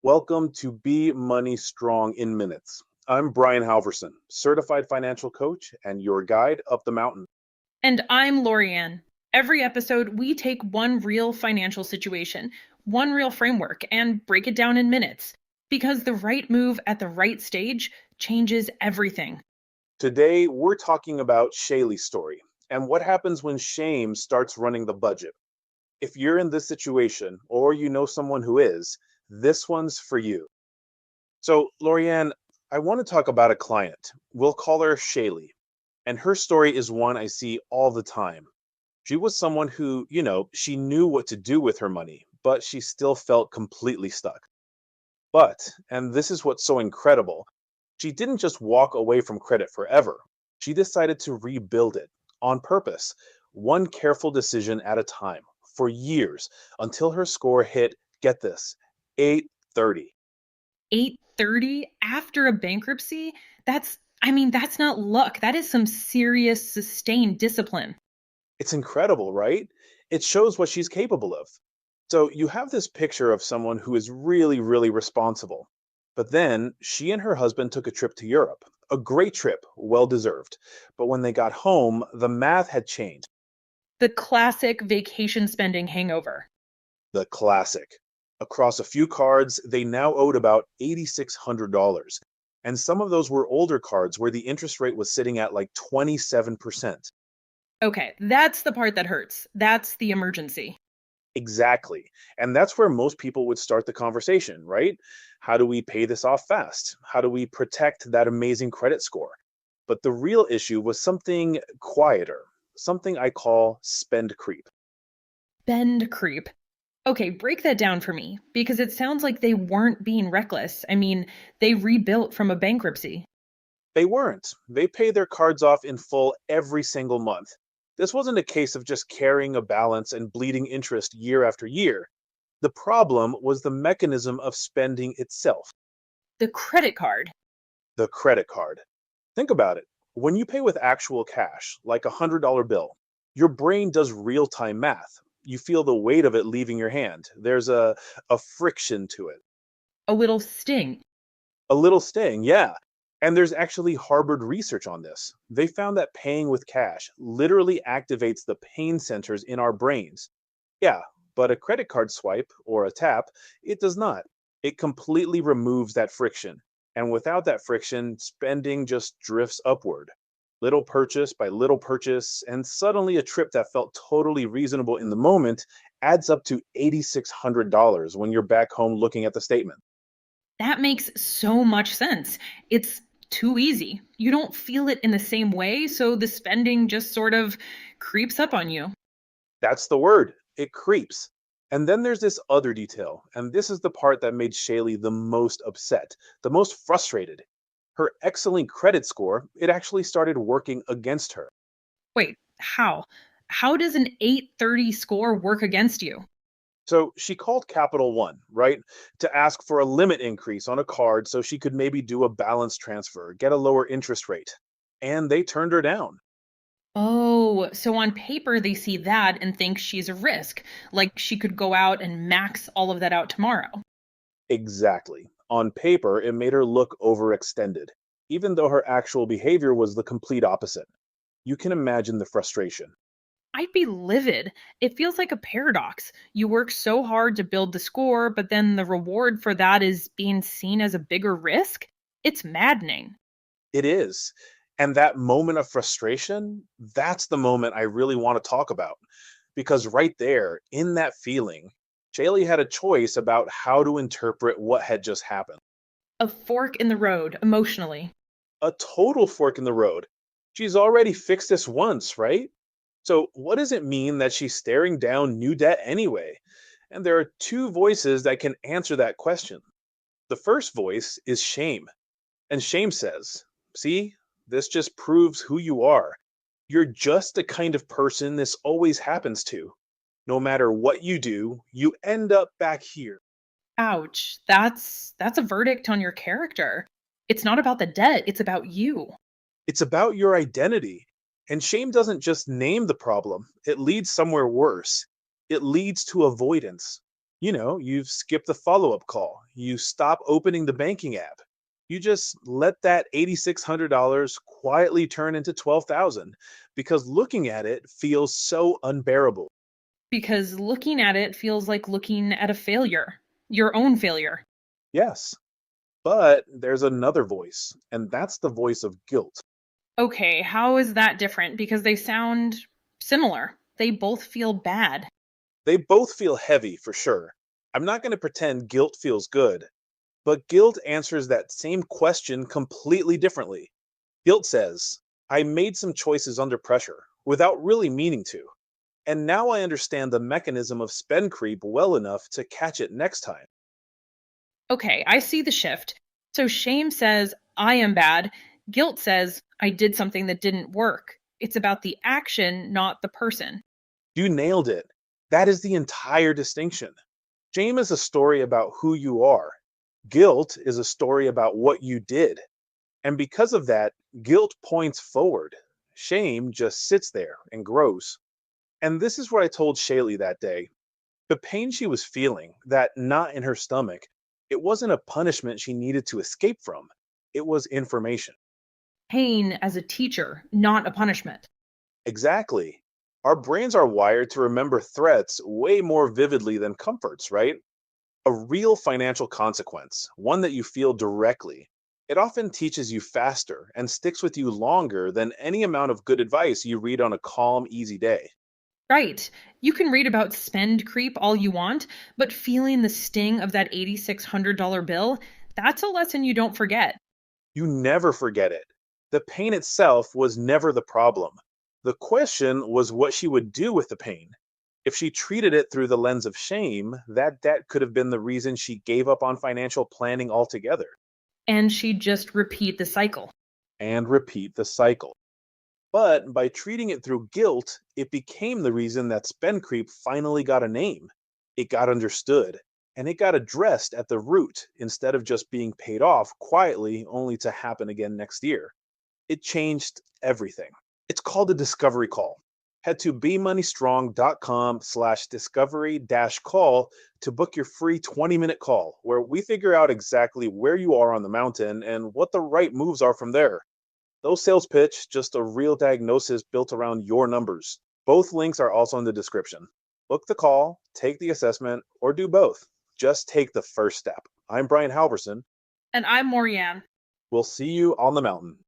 Welcome to Be Money Strong in Minutes. I'm Brian Halverson, certified financial coach and your guide up the mountain. And I'm Lorianne. Every episode, we take one real financial situation, one real framework, and break it down in minutes. Because the right move at the right stage changes everything. Today, we're talking about Shaylee's story and what happens when shame starts running the budget. If you're in this situation or you know someone who is, this one's for you. So, Lorianne, I want to talk about a client. We'll call her Shaylee. And her story is one I see all the time. She was someone who, she knew what to do with her money, but she still felt completely stuck. But, and this is what's so incredible, she didn't just walk away from credit forever. She decided to rebuild it on purpose, one careful decision at a time, for years, until her score hit, get this, 830. 830 after a bankruptcy? That's not luck. That is some serious, sustained discipline. It's incredible, right? It shows what she's capable of. So you have this picture of someone who is really, really responsible. But then she and her husband took a trip to Europe. A great trip, well deserved. But when they got home, the math had changed. The classic vacation spending hangover. The classic. Across a few cards, they now owed about $8,600. And some of those were older cards where the interest rate was sitting at like 27%. Okay, that's the part that hurts. That's the emergency. Exactly. And that's where most people would start the conversation, right? How do we pay this off fast? How do we protect that amazing credit score? But the real issue was something quieter, something I call spend creep. Bend creep. Okay, break that down for me because it sounds like they weren't being reckless. They rebuilt from a bankruptcy. They weren't. They pay their cards off in full every single month. This wasn't a case of just carrying a balance and bleeding interest year after year. The problem was the mechanism of spending itself, The credit card. the credit card. Think about it. When you pay with actual cash, like a $100 bill, your brain does real time math. You feel the weight of it leaving your hand. There's a friction to it. A little sting. A little sting, yeah. And there's actually Harvard research on this. They found that paying with cash literally activates the pain centers in our brains. Yeah, but a credit card swipe or a tap, it does not. It completely removes that friction. And without that friction, spending just drifts upward. Little purchase by little purchase, and suddenly a trip that felt totally reasonable in the moment adds up to $8,600 when you're back home looking at the statement. That makes so much sense. It's too easy. You don't feel it in the same way, so the spending just sort of creeps up on you. That's the word. It creeps. And then there's this other detail, and this is the part that made Shaylee the most upset, the most frustrated. Her excellent credit score, it actually started working against her. Wait, how? How does an 830 score work against you? So she called Capital One, right, to ask for a limit increase on a card so she could maybe do a balance transfer, get a lower interest rate. And they turned her down. Oh, so on paper they see that and think she's a risk, like she could go out and max all of that out tomorrow. Exactly. On paper, it made her look overextended, even though her actual behavior was the complete opposite. You can imagine the frustration. I'd be livid. It feels like a paradox. You work so hard to build the score, but then the reward for that is being seen as a bigger risk? It's maddening. It is. And that moment of frustration, that's the moment I really want to talk about. Because right there, in that feeling, Shaylee had a choice about how to interpret what had just happened. A fork in the road, emotionally. A total fork in the road. She's already fixed this once, right? So, what does it mean that she's staring down new debt anyway? And there are two voices that can answer that question. The first voice is shame. And shame says, see, this just proves who you are. You're just the kind of person this always happens to. No matter what you do, you end up back here. Ouch. That's a verdict on your character. It's not about the debt, it's about you. It's about your identity. And shame doesn't just name the problem, it leads somewhere worse. It leads to avoidance. You've skipped the follow up call. You stop opening the banking app. You just let that $8,600 quietly turn into 12,000 because looking at it feels so unbearable. Because looking at it feels like looking at a failure, your own failure. Yes, but there's another voice, and that's the voice of guilt. Okay, how is that different? Because they sound similar. They both feel bad. They both feel heavy for sure. I'm not going to pretend guilt feels good, but guilt answers that same question completely differently. Guilt says, I made some choices under pressure without really meaning to, and now I understand the mechanism of spend creep well enough to catch it next time. Okay, I see the shift. So shame says, I am bad. Guilt says, I did something that didn't work. It's about the action, not the person. You nailed it. That is the entire distinction. Shame is a story about who you are. Guilt is a story about what you did. And because of that, guilt points forward. Shame just sits there and grows. And this is what I told Shaylee that day. The pain she was feeling, that knot in her stomach, it wasn't a punishment she needed to escape from. It was information. Pain as a teacher, not a punishment. Exactly. Our brains are wired to remember threats way more vividly than comforts, right? A real financial consequence, one that you feel directly, it often teaches you faster and sticks with you longer than any amount of good advice you read on a calm, easy day. Right. You can read about spend creep all you want, but feeling the sting of that $8,600 bill, that's a lesson you don't forget. You never forget it. The pain itself was never the problem. The question was what she would do with the pain. If she treated it through the lens of shame, that debt could have been the reason she gave up on financial planning altogether. And she'd just repeat the cycle. And repeat the cycle. But by treating it through guilt, it became the reason that spend creep finally got a name. It got understood, and it got addressed at the root instead of just being paid off quietly only to happen again next year. It changed everything. It's called a discovery call. Head to bemoneystrong.com/discovery-call to book your free 20-minute call where we figure out exactly where you are on the mountain and what the right moves are from there. No sales pitch, just a real diagnosis built around your numbers. Both links are also in the description. Book the call, take the assessment, or do both. Just take the first step. I'm Brian Halverson. And I'm Morianne. We'll see you on the mountain.